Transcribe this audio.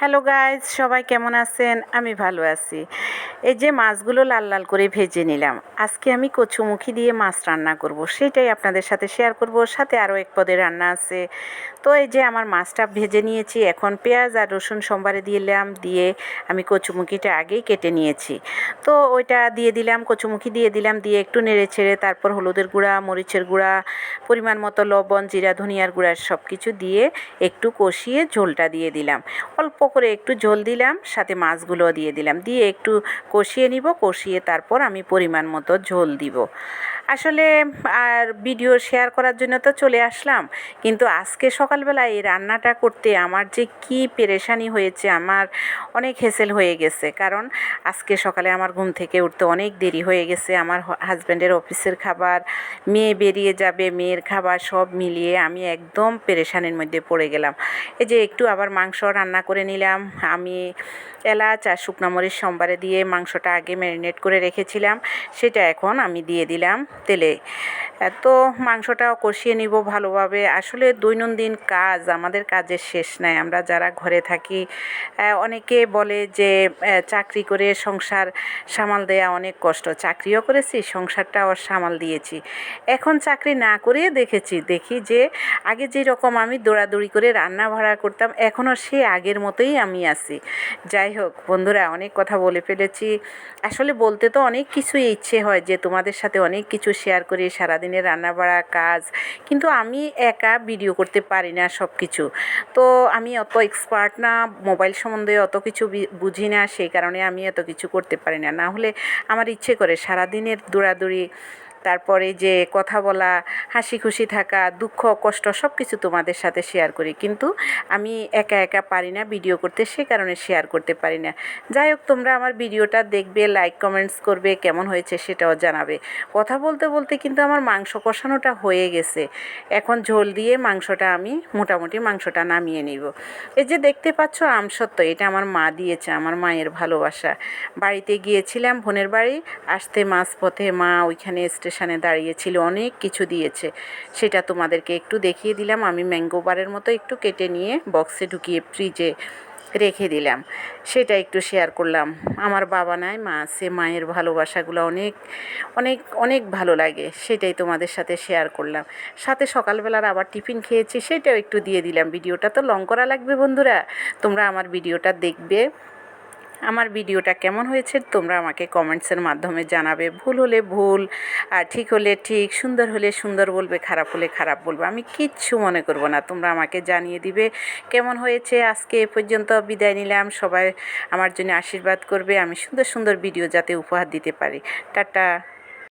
Hello guys, সবাই কেমন আছেন? আমি ভালো আছি। এই যে মাছগুলো লাল লাল করে ভেজে নিলাম। আজকে আমি কচুমুখী দিয়ে মাছ রান্না করব, সেটাই আপনাদের সাথে শেয়ার করব। সাথে আরও এক পদের রান্না আছে। তো এই যে আমার মাছটা ভেজে নিয়েছি, এখন পেঁয়াজ আর রসুন সোমবারে দিলাম, দিয়ে আমি কচুমুখিটা আগেই কেটে নিয়েছি। তো ওইটা দিয়ে দিলাম, কচুমুখী দিয়ে দিলাম, দিয়ে একটু নেড়ে ছেড়ে তারপর হলুদের গুঁড়া, মরিচের গুঁড়া, পরিমাণ মতো লবণ, জিরা ধনিয়ার গুঁড়া সব কিছু দিয়ে একটু কষিয়ে ঝোলটা দিয়ে দিলাম। অল্প করে একটু ঝোল দিলাম, সাথে মাছগুলো দিয়ে দিলাম, দিয়ে একটু কষিয়ে নিব। কষিয়ে তারপর আমি পরিমাণ মতো ঝোল দিব। আসলে আর ভিডিও শেয়ার করার জন্য তো চলে আসলাম, কিন্তু আজকে সকালবেলা এই রান্নাটা করতে আমার যে কি পেরেশানি হয়েছে, আমার অনেক হেসেল হয়ে গেছে। কারণ আজকে সকালে আমার ঘুম থেকে উঠতে অনেক দেরি হয়ে গেছে। আমার হাজব্যান্ডের অফিসের খাবার, মেয়ে বেরিয়ে যাবে, মেয়ের খাবার সব মিলিয়ে আমি একদম পেরেশানির মধ্যে পড়ে গেলাম। এই যে একটু আবার মাংস রান্না করে নিলাম। আমি এলাচ আর শুকনো মরিচ সোমবারে দিয়ে মাংসটা আগে ম্যারিনেট করে রেখেছিলাম, সেটা এখন আমি দিয়ে দিলাম তেলে। তো মাংসটাও কষিয়ে নিব ভালোভাবে। আসলে দৈনন্দিন কাজ, আমাদের কাজের শেষ নাই। আমরা যারা ঘরে থাকি, অনেকে বলে যে চাকরি করে সংসার সামাল দেয়া অনেক কষ্ট। চাকরিও করেছি, সংসারটাও সামাল দিয়েছি। এখন চাকরি না করে দেখি যে আগে যেরকম আমি দৌড়াদৌড়ি করে রান্না বাড়া করতাম, এখনও সে আগের মতোই আমি আছি। যাই হোক বন্ধুরা, অনেক কথা বলে ফেলেছি। আসলে বলতে তো অনেক কিছুই ইচ্ছে হয় যে তোমাদের সাথে অনেক কিছু শেয়ার করি, সারাদিনের রান্না বাড়া কাজ, কিন্তু আমি একা ভিডিও করতে পারি না সব কিছু। তো আমি অত এক্সপার্ট না, মোবাইল সম্বন্ধে অত কিছু বুঝি না, সেই কারণে আমি এত কিছু করতে পারি না। না হলে আমার ইচ্ছে করে সারাদিনের দৌড়াদৌড়ি, তারপরে যে কথা বলা, হাসি খুশি থাকা, দুঃখ কষ্ট সব কিছু তোমাদের সাথে শেয়ার করি, কিন্তু আমি একা একা পারি না ভিডিও করতে, সে কারণে শেয়ার করতে পারি না। যাই হোক, তোমরা আমার ভিডিওটা দেখবে, লাইক কমেন্টস করবে, কেমন হয়েছে সেটাও জানাবে। কথা বলতে বলতে কিন্তু আমার মাংস কষানোটা হয়ে গেছে। এখন ঝোল দিয়ে মাংসটা আমি মোটামুটি মাংসটা নামিয়ে নিব। এই যে দেখতে পাচ্ছ আমসত্ত্ব, এটা আমার মা দিয়েছে, আমার মায়ের ভালোবাসা। বাড়িতে গিয়েছিলাম বোনের বাড়ি, আসতে মাঝপথে মা ওইখানে স্টেশনে দাঁড়িয়েছিল, অনেক কিছু দিয়েছে। সেটা তোমাদেরকে একটু দেখিয়ে দিলাম। আমি ম্যাঙ্গো বারের মতো একটু কেটে নিয়ে বক্সে ঢুকিয়ে ফ্রিজে রেখে দিলাম, সেটা একটু শেয়ার করলাম। আমার বাবা নাই, মা আছে। মায়ের ভালোবাসাগুলো অনেক অনেক অনেক ভালো লাগে, সেটাই তোমাদের সাথে শেয়ার করলাম। সাথে সকালবেলার আবার টিফিন খেয়েছি, সেটাও একটু দিয়ে দিলাম। ভিডিওটা তো লং করা লাগবে বন্ধুরা, তোমরা আমার ভিডিওটা দেখবে। আমার ভিডিওটা কেমন হয়েছে তোমরা আমাকে কমেন্টসের মাধ্যমে জানাবে। ভুল হলে ভুল, আর ঠিক হলে ঠিক, সুন্দর হলে সুন্দর বলবে, খারাপ হলে খারাপ বলবে। আমি কিচ্ছু মনে করব না, তোমরা আমাকে জানিয়ে দিবে কেমন হয়েছে। আজকে এ পর্যন্ত বিদায় নিলাম। সবাই আমার জন্য আশীর্বাদ করবে, আমি সুন্দর সুন্দর ভিডিও যাতে উপহার দিতে পারি। টাটা।